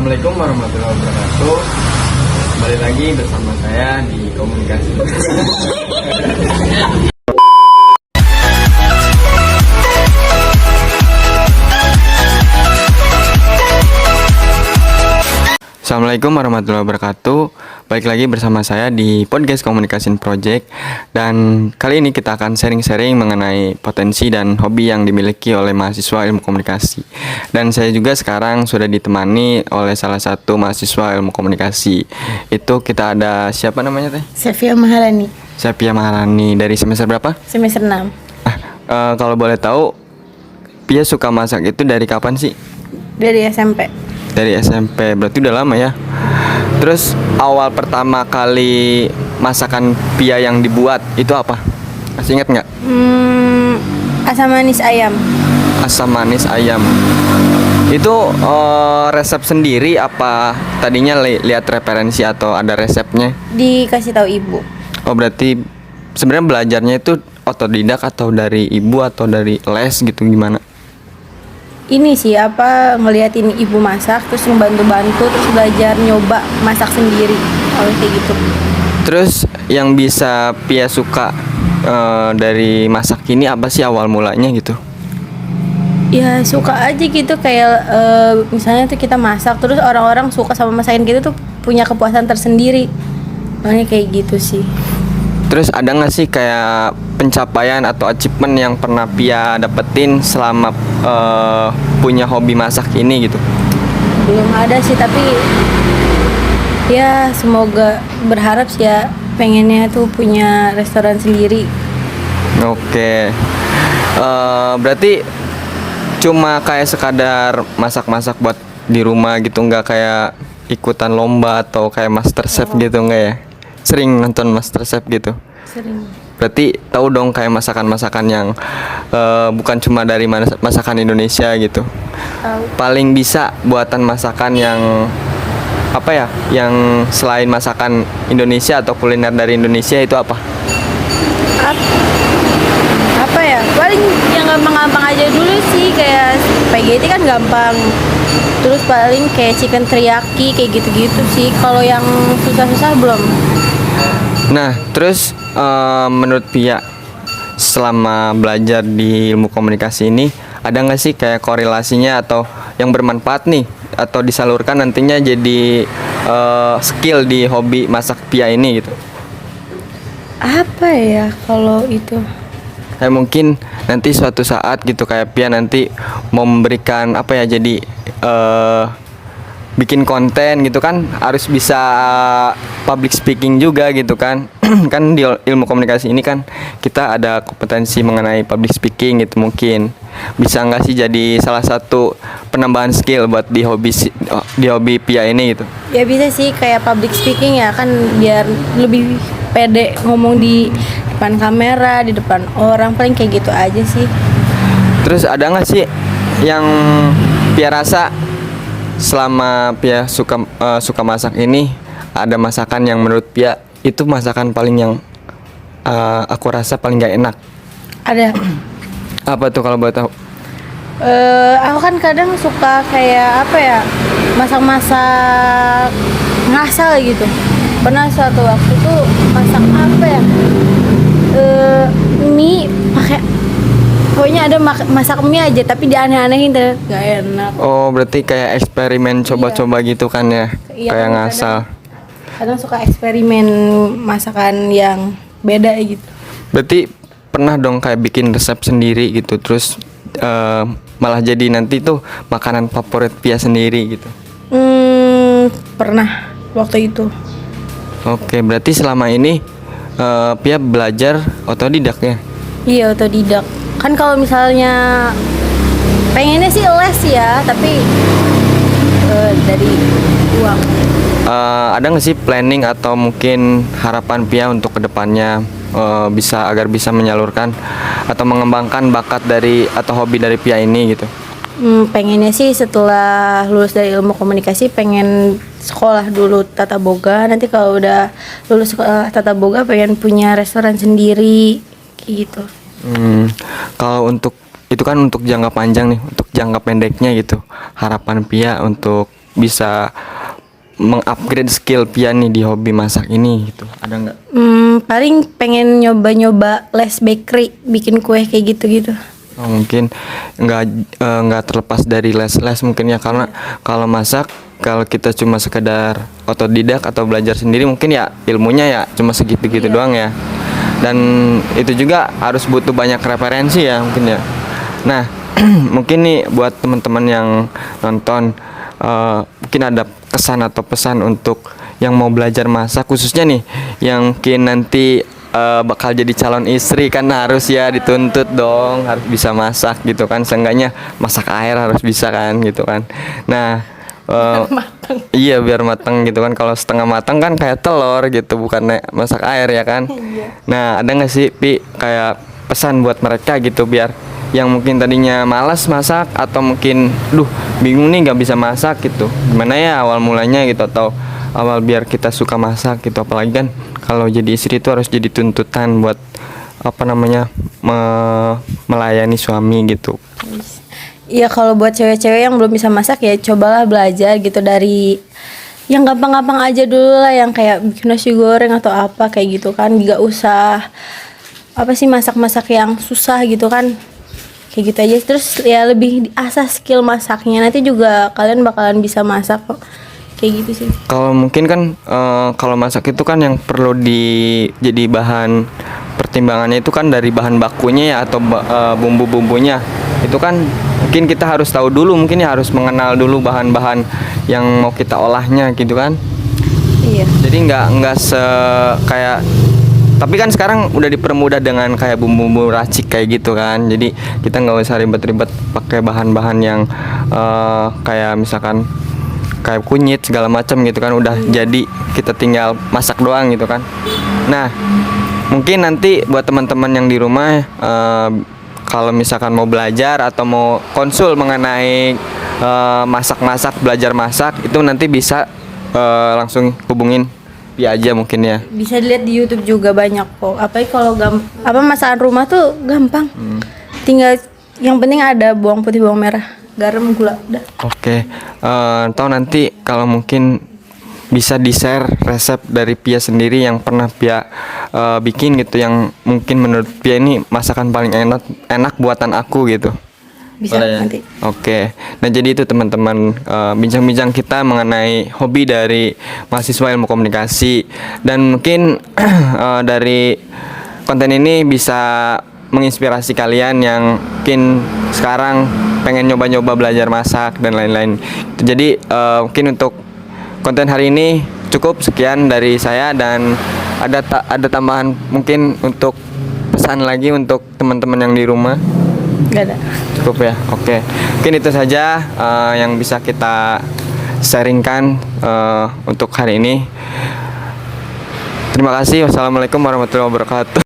Assalamualaikum warahmatullahi wabarakatuh. Kembali lagi bersama saya di komunikasi. Assalamualaikum warahmatullahi wabarakatuh. Balik lagi bersama saya di podcast Communication Project. Dan kali ini kita akan sharing-sharing mengenai potensi dan hobi yang dimiliki oleh mahasiswa ilmu komunikasi. Dan saya juga sekarang sudah ditemani oleh salah satu mahasiswa ilmu komunikasi. Itu kita ada siapa namanya teh? Safia Maharani. Safia Maharani. Dari semester berapa? Semester 6. Kalau boleh tahu, Pia suka masak itu dari kapan sih? Dari SMP. Dari SMP, berarti udah lama ya. Terus awal pertama kali masakan Pia yang dibuat itu apa? Masih ingat nggak? Asam manis ayam. Asam manis ayam. Itu resep sendiri apa tadinya lihat referensi atau ada resepnya? Dikasih tahu ibu. Oh, berarti sebenarnya belajarnya itu otodidak atau dari ibu atau dari les gitu gimana? Ini sih ngeliatin ibu masak terus ngebantu-bantu terus belajar nyoba masak sendiri. Kalau kayak gitu. Terus yang bisa Pia suka dari masak ini apa sih awal mulanya gitu? Ya suka aja gitu kayak misalnya tuh kita masak terus orang-orang suka sama masakan kita tuh punya kepuasan tersendiri. Makanya kayak gitu sih. Terus ada nggak sih kayak pencapaian atau achievement yang pernah Pia dapetin selama punya hobi masak ini gitu? Belum ada sih, tapi ya semoga berharap sih ya pengennya tuh punya restoran sendiri. Oke. Berarti cuma kayak sekadar masak-masak buat di rumah gitu, nggak kayak ikutan lomba atau kayak MasterChef gitu nggak ya? Sering nonton MasterChef gitu? Sering. Berarti tahu dong kayak masakan-masakan yang bukan cuma dari masakan Indonesia gitu. Tahu. Paling bisa buatan masakan yang apa ya? Yang selain masakan Indonesia atau kuliner dari Indonesia itu apa? Apa ya? Paling yang gampang-gampang aja dulu sih, kayak spaghetti kan gampang. Terus paling kayak chicken teriyaki kayak gitu-gitu sih. Kalau yang susah-susah belum. Nah, terus menurut Pia selama belajar di ilmu komunikasi ini ada nggak sih kayak korelasinya atau yang bermanfaat nih atau disalurkan nantinya jadi skill di hobi masak Pia ini gitu? Apa ya kalau itu? Kayak mungkin nanti suatu saat gitu kayak Pia nanti mau memberikan apa ya, jadi bikin konten gitu kan harus bisa public speaking juga gitu kan. Kan di ilmu komunikasi ini kan kita ada kompetensi mengenai public speaking gitu, mungkin bisa nggak sih jadi salah satu penambahan skill buat di hobi Pia ini gitu? Ya bisa sih kayak public speaking ya kan, biar lebih pede ngomong di depan kamera, di depan orang, paling kayak gitu aja sih. Terus ada nggak sih yang Pia rasa selama Pia suka masak ini, ada masakan yang menurut Pia itu masakan paling yang aku rasa paling gak enak? Ada. Apa tuh kalau boleh tahu? Aku kan kadang suka kayak apa ya, masak-masak ngasal gitu. Pernah suatu waktu tuh masak apa ya, mie pakai, pokoknya ada masak mie aja tapi dianeh-anehin tuh, gak enak. Oh, berarti kayak eksperimen coba-coba gitu kan ya? Iya, Kayak kan ngasal. Kadang suka eksperimen masakan yang beda gitu. Berarti pernah dong kayak bikin resep sendiri gitu, terus malah jadi nanti tuh makanan favorit Pia sendiri gitu? Pernah waktu itu. Oke, berarti selama ini Pia belajar otodidak ya? Iya, otodidak. Kan kalau misalnya pengennya sih les ya, tapi dari uang. Ada nggak sih planning atau mungkin harapan Pia untuk kedepannya agar bisa menyalurkan atau mengembangkan bakat dari atau hobi dari Pia ini gitu? Pengennya sih setelah lulus dari ilmu komunikasi pengen sekolah dulu tata boga. Nanti kalau udah lulus sekolah tata boga pengen punya restoran sendiri gitu. Kalau untuk itu kan untuk jangka panjang nih, untuk jangka pendeknya gitu, harapan Pia untuk bisa mengupgrade skill Pia nih di hobi masak ini gitu? Ada nggak? Paling pengen nyoba-nyoba les bakery, bikin kue kayak gitu-gitu. Oh, mungkin nggak terlepas dari les mungkin ya, karena kalau masak, kalau kita cuma sekedar otodidak atau belajar sendiri mungkin ya ilmunya ya cuma segitu-gitu doang ya, dan itu juga harus butuh banyak referensi ya mungkin ya. Nah mungkin nih buat teman-teman yang nonton, mungkin ada kesan atau pesan untuk yang mau belajar masak, khususnya nih yang mungkin nanti bakal jadi calon istri, kan harus ya dituntut dong harus bisa masak gitu kan, seenggaknya masak air harus bisa kan gitu kan. Nah iya biar matang gitu kan, kalau setengah matang kan kayak telur gitu, bukan masak air ya kan. Nah ada nggak sih Pi kayak pesan buat mereka gitu, biar yang mungkin tadinya malas masak atau mungkin bingung nih nggak bisa masak gitu, gimana ya awal mulanya gitu, atau awal biar kita suka masak gitu, apalagi kan kalau jadi istri itu harus jadi tuntutan buat melayani suami gitu. Iya, kalau buat cewek-cewek yang belum bisa masak ya cobalah belajar gitu dari yang gampang-gampang aja dulu lah, yang kayak bikin nasi goreng atau apa kayak gitu kan, nggak usah masak-masak yang susah gitu kan, kayak gitu aja. Terus ya lebih diasah skill masaknya, nanti juga kalian bakalan bisa masak kok, kayak gitu sih. Kalau mungkin kan kalau masak itu kan yang perlu jadi bahan pertimbangannya itu kan dari bahan bakunya ya, atau bumbu-bumbunya itu kan mungkin kita harus tahu dulu, mungkin ya harus mengenal dulu bahan-bahan yang mau kita olahnya gitu kan. Iya. Jadi nggak kayak, tapi kan sekarang udah dipermudah dengan kayak bumbu-bumbu racik kayak gitu kan, jadi kita nggak usah ribet-ribet pakai bahan-bahan yang kayak misalkan kayak kunyit segala macam gitu kan, udah jadi kita tinggal masak doang gitu kan. Nah mungkin nanti buat teman-teman yang di rumah, kalau misalkan mau belajar atau mau konsul mengenai masak-masak, belajar masak, itu nanti bisa langsung hubungin Pia aja mungkin ya. Bisa dilihat di YouTube juga banyak kok. Apalagi kalau masakan rumah tuh gampang. Tinggal yang penting ada bawang putih, bawang merah, garam, gula, udah. Oke, atau nanti kalau mungkin bisa di-share resep dari Pia sendiri yang pernah Pia bikin gitu, yang mungkin menurut Pia ini masakan paling enak buatan aku gitu. Bisa Boleh ya? nanti. Oke, nah jadi itu teman-teman, bincang-bincang kita mengenai hobi dari mahasiswa ilmu komunikasi, dan mungkin dari konten ini bisa menginspirasi kalian yang mungkin sekarang pengen nyoba-nyoba belajar masak dan lain-lain. Jadi mungkin untuk konten hari ini cukup sekian dari saya, dan ada tambahan mungkin untuk pesan lagi untuk teman-teman yang di rumah. Gak ada. Cukup ya, oke. Mungkin itu saja yang bisa kita sharingkan untuk hari ini. Terima kasih. Wassalamualaikum warahmatullahi wabarakatuh.